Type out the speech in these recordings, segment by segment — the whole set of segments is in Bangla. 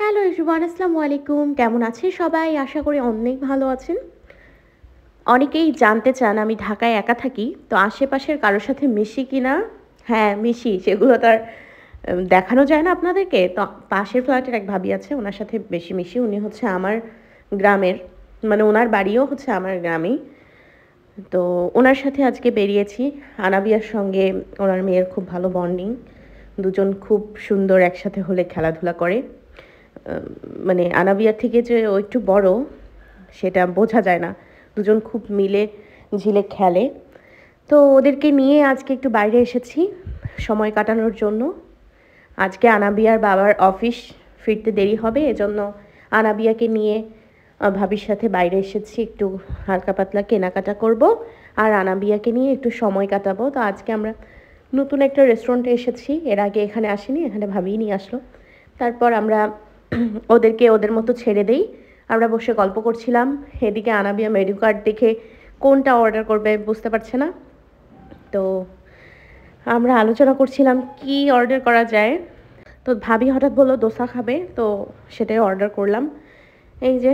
হ্যালো এভরিওয়ান, আসসালামু আলাইকুম। কেমন আছেন সবাই? আশা করি অনেক ভালো আছেন। অনেকেই জানতে চান আমি ঢাকায় একা থাকি, তো আশেপাশের কারোর সাথে মিশি কিনা। হ্যাঁ, মিশি, সেগুলো তো আর দেখানো যায় না আপনাদেরকে। তো পাশের ফ্ল্যাটের এক ভাবি আছে, ওনার সাথে বেশি মিশি। উনি হচ্ছে আমার গ্রামের, মানে ওনার বাড়িও হচ্ছে আমার গ্রামেই। তো ওনার সাথে আজকে বেরিয়েছি। আনাবিয়ার সঙ্গে ওনার মেয়ের খুব ভালো বন্ডিং। দুজন খুব সুন্দর একসাথে হলে খেলাধুলা করে। মানে আনাবিয়ার থেকে যে ও একটু বড় সেটা বোঝা যায় না। দুজন খুব মিলে ঝিলে খেলে। তো ওদেরকে নিয়ে আজকে একটু বাইরে এসেছি সময় কাটানোর জন্য। আজকে আনাবিয়ার বাবার অফিস ফিরতে দেরি হবে, এজন্য আনাবিয়াকে নিয়ে ভাবির সাথে বাইরে এসেছি, একটু হালকা পাতলা কেনাকাটা করব আর আনাবিয়াকে নিয়ে একটু সময় কাটাবো। তো আজকে আমরা নতুন একটা রেস্টুরেন্টে এসেছি, এর আগে এখানে আসিনি, এখানে ভাবিই নিয়ে আসলো। তারপর আমরা ওদেরকে ওদের মতো ছেড়ে দেই। আমরা বসে গল্প করছিলাম, এদিকে আনাবিয়া মেনু কার্ড দেখে কোনটা অর্ডার করবে বুঝতে পারছে না। তো আমরা আলোচনা করছিলাম কি অর্ডার করা যায়। তো ভাবি হঠাৎ বললো দোসা খাবে, তো সেটাই অর্ডার করলাম। এই যে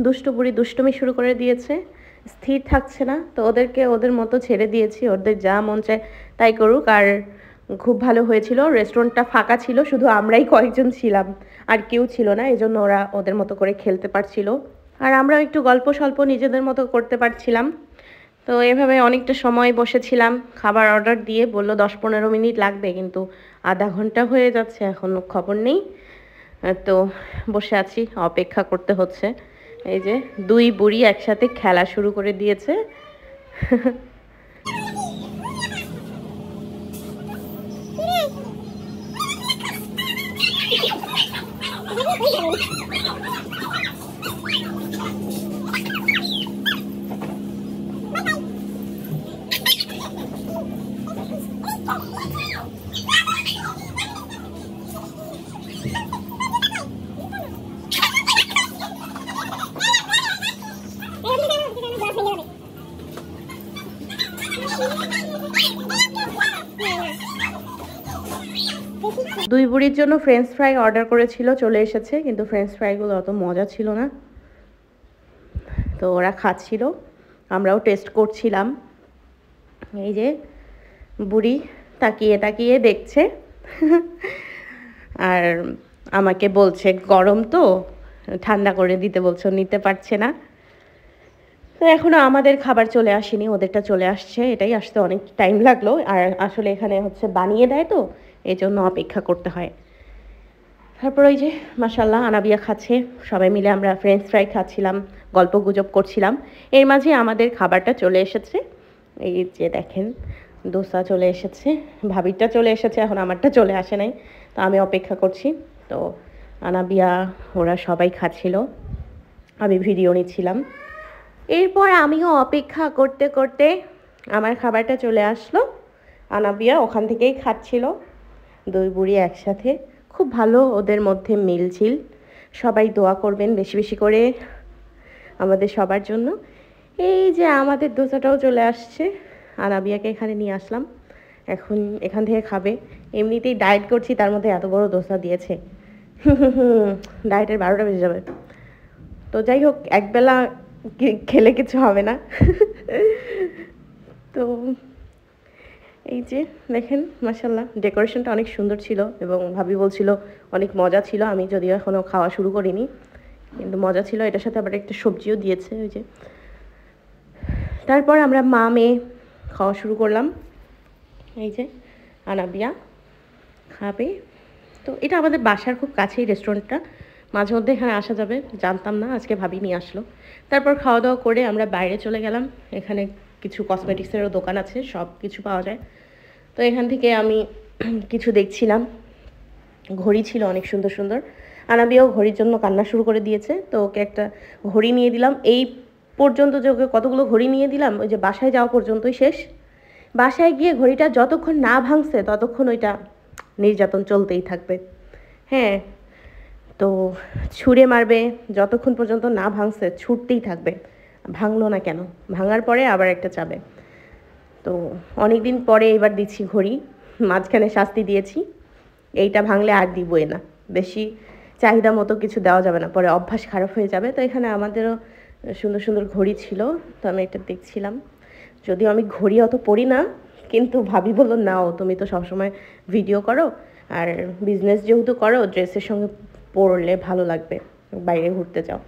দুষ্টু বুড়ি দুষ্টুমি শুরু করে দিয়েছে, স্থির থাকছে না। তো ওদেরকে ওদের মতো ছেড়ে দিয়েছি, ওদের যা মন চায় তাই করুক। আর খুব ভালো হয়েছিল, রেস্টুরেন্টটা ফাঁকা ছিল, শুধু আমরাই কয়েকজন ছিলাম, আর কেউ ছিল না, এজন্য ওরা ওদের মতো করে খেলতে পারছিল আর আমরাও একটু গল্প স্বল্প নিজেদের মতো করতে পারছিলাম। তো এভাবে অনেকটা সময় বসেছিলাম। খাবার অর্ডার দিয়ে বললো 10-15 মিনিট লাগবে, কিন্তু আধা ঘন্টা হয়ে যাচ্ছে, এখনও খবর নেই। তো বসে আছি, অপেক্ষা করতে হচ্ছে। এই যে দুই বুড়ি একসাথে খেলা শুরু করে দিয়েছে। দুই বুড়ির জন্য ফ্রেঞ্চ ফ্রাই অর্ডার করেছিল, চলে এসেছে, কিন্তু ফ্রেঞ্চ ফ্রাইগুলো অত মজা ছিল না। তো ওরা খাচ্ছিল, আমরাও টেস্ট করছিলাম। এই যে বুড়ি তাকিয়ে তাকিয়ে দেখছে আর আমাকে বলছে গরম তো, ঠান্ডা করে দিতে বলছো, নিতে পারছে না। তো এখনও আমাদের খাবার চলে আসেনি, ওদেরটা চলে আসছে, এটাই আসতে অনেক টাইম লাগলো। আর আসলে এখানে হচ্ছে বানিয়ে দেয়, তো এই জন্য অপেক্ষা করতে হয়। তারপর ওই যে মাশাল্লাহ আনাবিয়া খাচ্ছে, সবাই মিলে আমরা ফ্রেঞ্চ ফ্রাই খাচ্ছিলাম, গল্প গুজব করছিলাম। এর মাঝে আমাদের খাবারটা চলে এসেছে। এই যে দেখেন দোসা চলে এসেছে, ভাবিরটা চলে এসেছে, এখন আমারটা চলে আসে নাই। তো আমি অপেক্ষা করছি। তো আনাবিয়া ওরা সবাই খাচ্ছিল, আমি ভিডিও নিচ্ছিলাম। এরপর আমিও অপেক্ষা করতে করতে আমার খাবারটা চলে আসলো। আনাবিয়া ওখান থেকেই খাচ্ছিল, দুই বুড়ি একসাথে, খুব ভালো ওদের মধ্যে মিলছিল। সবাই দোয়া করবেন বেশি বেশি করে আমাদের সবার জন্য। এই যে আমাদের দোসাটাও চলে আসছে, আনাবিয়াকে এখানে নিয়ে আসলাম, এখন এখান থেকে খাবে। এমনিতেই ডায়েট করছি, তার মধ্যে এত বড় দোসা দিয়েছে, ডায়েটের 12টা বেজে যাবে। তো যাই হোক, একবেলা খেলে কিছু হবে না। তো এই যে দেখেন মাশাল্লাহ ডেকোরেশনটা অনেক সুন্দর ছিল এবং ভাবি বলছিল অনেক মজা ছিল। আমি যদিও এখনও খাওয়া শুরু করিনি, কিন্তু মজা ছিল। এটার সাথে আবার একটা সবজিও দিয়েছে ওই যে। তারপর আমরা মা মেয়ে খাওয়া শুরু করলাম। এই যে আনাবিয়া খাবে। তো এটা আমাদের বাসার খুব কাছেই রেস্টুরেন্টটা, মাঝে মধ্যে এখানে আসা যাবে, জানতাম না, আজকে ভাবি নিয়ে আসলো। তারপর খাওয়া দাওয়া করে আমরা বাইরে চলে গেলাম। এখানে কিছু কসমেটিক্সেরও দোকান আছে, সব কিছু পাওয়া যায়। তো এখান থেকে আমি কিছু দেখছিলাম, ঘড়ি ছিল অনেক সুন্দর সুন্দর। আনাবিয়াও ঘড়ির জন্য কান্না শুরু করে দিয়েছে, তো ওকে একটা ঘড়ি নিয়ে দিলাম। এই পর্যন্ত যে ওকে কতগুলো ঘড়ি নিয়ে দিলাম, ওই যে বাসায় যাওয়া পর্যন্তই শেষ। বাসায় গিয়ে ঘড়িটা যতক্ষণ না ভাঙছে ততক্ষণ ওইটা নির্যাতন চলতেই থাকবে। হ্যাঁ, তো ছুঁড়ে মারবে, যতক্ষণ পর্যন্ত না ভাঙছে ছুটতেই থাকবে। ভাঙলো না কেন, ভাঙার পরে আবার একটা চাবে। তো অনেক দিন পরে এবার দিচ্ছি ঘড়ি, মাঝখানে শাস্তি দিয়েছি, এইটা ভাঙলে আর দিবই না, বেশি চাহিদা মতো কিছু দেওয়া যাবে না, পরে অভ্যাস খারাপ হয়ে যাবে। তো এখানে আমাদেরও সুন্দর সুন্দর ঘড়ি ছিল, তো আমি এটা দেখছিলাম। যদিও আমি ঘড়ি অত পরি না, কিন্তু ভাবি বললো নাও, তুমি তো সবসময় ভিডিও করো আর বিজনেস যেহেতু করো, ড্রেসের সঙ্গে পরলে ভালো লাগবে, বাইরে ঘুরতে যাও।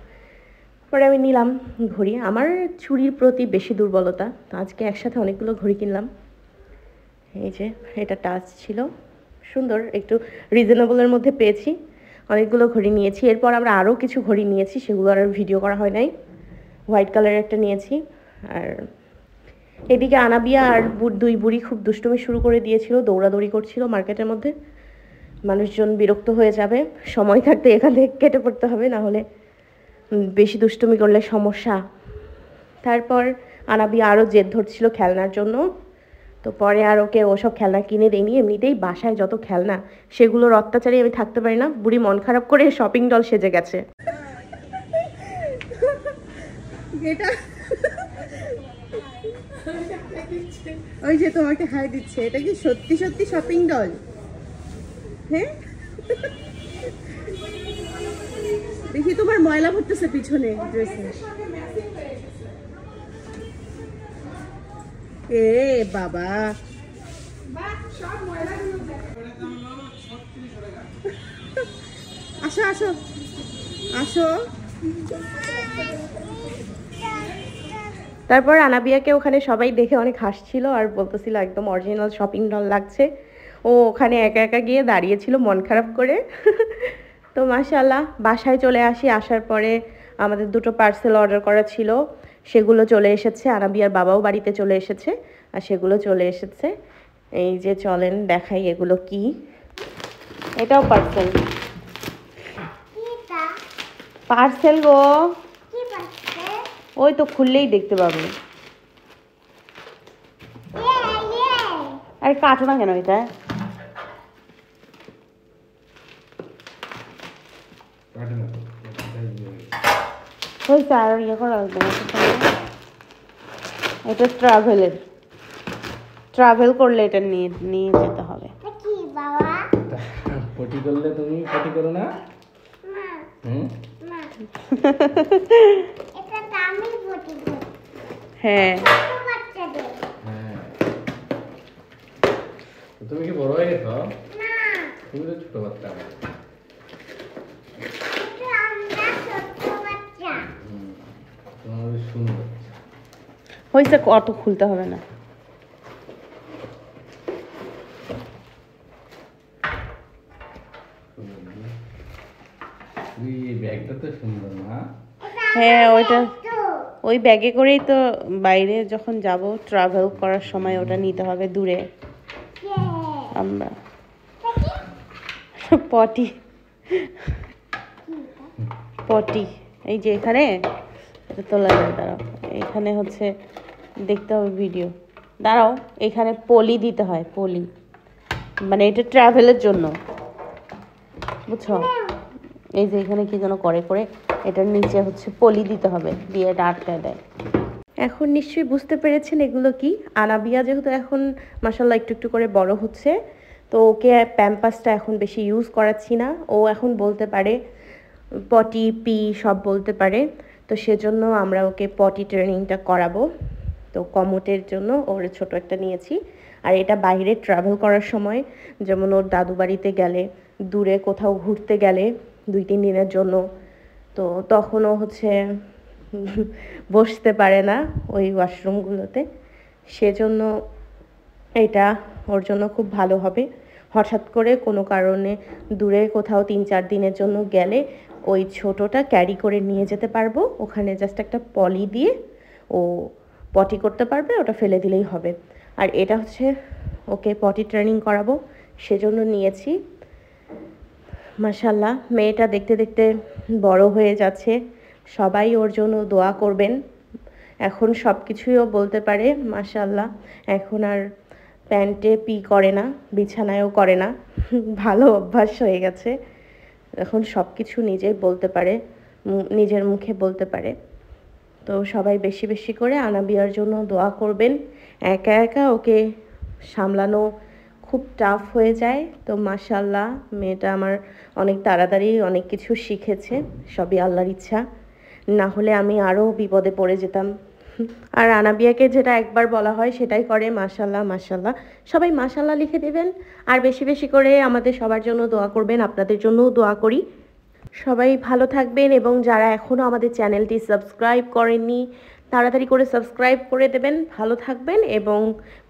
পরে আমি নিলাম ঘড়ি। আমার চুড়ির প্রতি বেশি দুর্বলতা, তো আজকে একসাথে অনেকগুলো ঘড়ি কিনলাম। এই যে এটা টাচ ছিল, সুন্দর, একটু রিজনেবলের মধ্যে পেয়েছি। অনেকগুলো ঘড়ি নিয়েছি। এরপর আমরা আরও কিছু ঘড়ি নিয়েছি, সেগুলো আর ভিডিও করা হয় নাই। হোয়াইট কালারের একটা নিয়েছি। আর এদিকে আনাবিয়া আর দুই বুড়ি খুব দুষ্টুমি শুরু করে দিয়েছিল, দৌড়াদৌড়ি করছিল মার্কেটের মধ্যে। মানুষজন বিরক্ত হয়ে যাবে, সময় থাকতে এখান থেকে কেটে পড়তে হবে, না হলে বেশি দুষ্টুমি করলে সমস্যা। তারপর আনাবিয়া আরও জেদ ধরছিল খেলনার জন্য, তো পরে আর ওকে ওসব খেলনা কিনে দেয়নি। এমনিতেই বাসায় যত খেলনা, সেগুলোর অত্যাচারে আমি থাকতে পারি না। বুড়ি মন খারাপ করে শপিং ডল সেজে গেছে। এটা ওই যে তোমাকে হাই দিচ্ছে, এটা কি সত্যি সত্যি শপিং ডল? হ্যাঁ, দেখি তোমার ময়লা পড়তেছে পিছনে ড্রেসে। এ বাবা, আসো আসো আসো। তারপর আনাবিয়াকে ওখানে সবাই দেখে অনেক হাসছিল আর বলতেছিল একদম অরিজিনাল শপিং ডল লাগছে। ও ওখানে একা একা গিয়ে দাঁড়িয়েছিল মন খারাপ করে। তো মাশাআল্লাহ বাসায় চলে আসি। আসার পরে আমাদের দুটো পার্সেল অর্ডার করা ছিল, সেগুলো চলে এসেছে। আনাবিয়ার বাবাও বাড়িতে চলে এসেছে আর সেগুলো চলে এসেছে। এই যে চলেন দেখাই এগুলো কি। এটাও পার্সেল, পার্সেল গো, ওই তো খুললেই দেখতে পাবে। আরে কাটো না কেন এটা? হয়েছে, আর ইয়ে করা লাগবে না। এটা ট্রাভেলের, ট্রাভেল করলে এটা নিয়ে নিয়ে যেতে হবে। পটি করলে তুমি পটি করো না? হ্যাঁ, তুমি কি বড় হয়ে গেছো? তুমি তো ছোট বাচ্চা। সুন্দর হয়েছে, অত খুলতে হবে না। ব্যাগটা তো সুন্দর না? হ্যাঁ, ওইটা ওই ব্যাগে করেই তো বাইরে যখন যাব ট্রাভেল করার সময় ওটা নিতে হবে দূরে। আমরা পটি পটি এই যে এখানে এটা তোলা যাবে। দাঁড়াও, এখানে হচ্ছে দেখতে হবে ভিডিও। দাঁড়াও, এখানে পলি দিতে হয়, পলি মানে এটা ট্রাভেলের জন্য, বুঝছো? এই যে এখানে কি যেন করে করে এটার নিচে হচ্ছে পলি দিতে হবে, দিয়ে এটা আটকায় দেয়। এখন নিশ্চয়ই বুঝতে পেরেছেন এগুলো কি। আনাবিয়া যেহেতু এখন মাশাআল্লাহ একটু একটু করে বড় হচ্ছে, তো ওকে প্যাম্পাসটা এখন বেশি ইউজ করাচ্ছি না। ও এখন বলতে পারে, পটি পি সব বলতে পারে। তো সেজন্য আমরা ওকে পটি ট্রেনিংটা করাবো। তো কমোটের জন্য ওর ছোট একটা নিয়েছি। আর এটা বাইরে ট্রাভেল করার সময়, যেমন ওর দাদু বাড়িতে গেলে, দূরে কোথাও ঘুরতে গেলে 2-3 দিনের জন্য, তো তখনও হচ্ছে বসতে পারে না ওই ওয়াশরুমগুলোতে। সেজন্য এটা ওর জন্য খুব ভালো হবে। হঠাৎ করে কোনো কারণে দূরে কোথাও 3-4 দিনের জন্য গেলে ওই ছোটোটা ক্যারি করে নিয়ে যেতে পারবো। ওখানে জাস্ট একটা পলি দিয়ে ও পটি করতে পারবে, ওটা ফেলে দিলেই হবে। আর এটা হচ্ছে ওকে পটি ট্রেনিং করাবো, সেজন্য নিয়েছি। মাশাআল্লাহ মেয়েটা দেখতে দেখতে বড় হয়ে যাচ্ছে। সবাই ওর জন্য দোয়া করবেন। এখন সব কিছুই ও বলতে পারে মাশাআল্লাহ। এখন আর প্যান্টে পি করে না, বিছানায়ও করে না, ভালো অভ্যাস হয়ে গেছে। এখন সব কিছু নিজেই বলতে পারে, নিজের মুখে বলতে পারে। তো সবাই বেশি বেশি করে আনাবিয়ার জন্য দোয়া করবেন। একা একা ওকে সামলানো খুব টাফ হয়ে যায়। তো মাশাআল্লাহ মেয়েটা আমার অনেক তাড়াতাড়ি অনেক কিছু শিখেছে, সবই আল্লাহর ইচ্ছা, না হলে আমি আরও বিপদে পড়ে যেতাম। আর আনাবিয়াকে যেটা একবার বলা হয় সেটাই করে, মাশাআল্লাহ মাশাআল্লাহ। সবাই মাশাআল্লাহ লিখে দেবেন আর বেশি বেশি করে আমাদের সবার জন্য দোয়া করবেন, আপনাদের জন্যও দোয়া করি। সবাই ভালো থাকবেন এবং যারা এখনও আমাদের চ্যানেলটি সাবস্ক্রাইব করেননি তাড়াতাড়ি করে সাবস্ক্রাইব করে দেবেন। ভালো থাকবেন এবং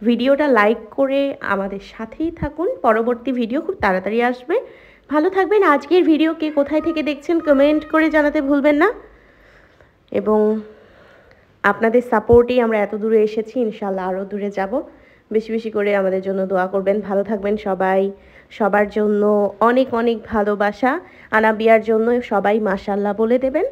ভিডিওটা লাইক করে আমাদের সাথেই থাকুন, পরবর্তী ভিডিও খুব তাড়াতাড়ি আসবে। ভালো থাকবেন। আজকের ভিডিও কে কোথায় থেকে দেখছেন কমেন্ট করে জানাতে ভুলবেন না, এবং আপনাদের সাপোর্টেই আমরা এত দূরে এসেছি, ইনশাআল্লাহ আরও দূরে যাব। বেশি বেশি করে আমাদের জন্য দোয়া করবেন। ভালো থাকবেন সবাই, সবার জন্য অনেক অনেক ভালোবাসা। আনাবিয়ার জন্য সবাই মাশাআল্লাহ বলে দেবেন।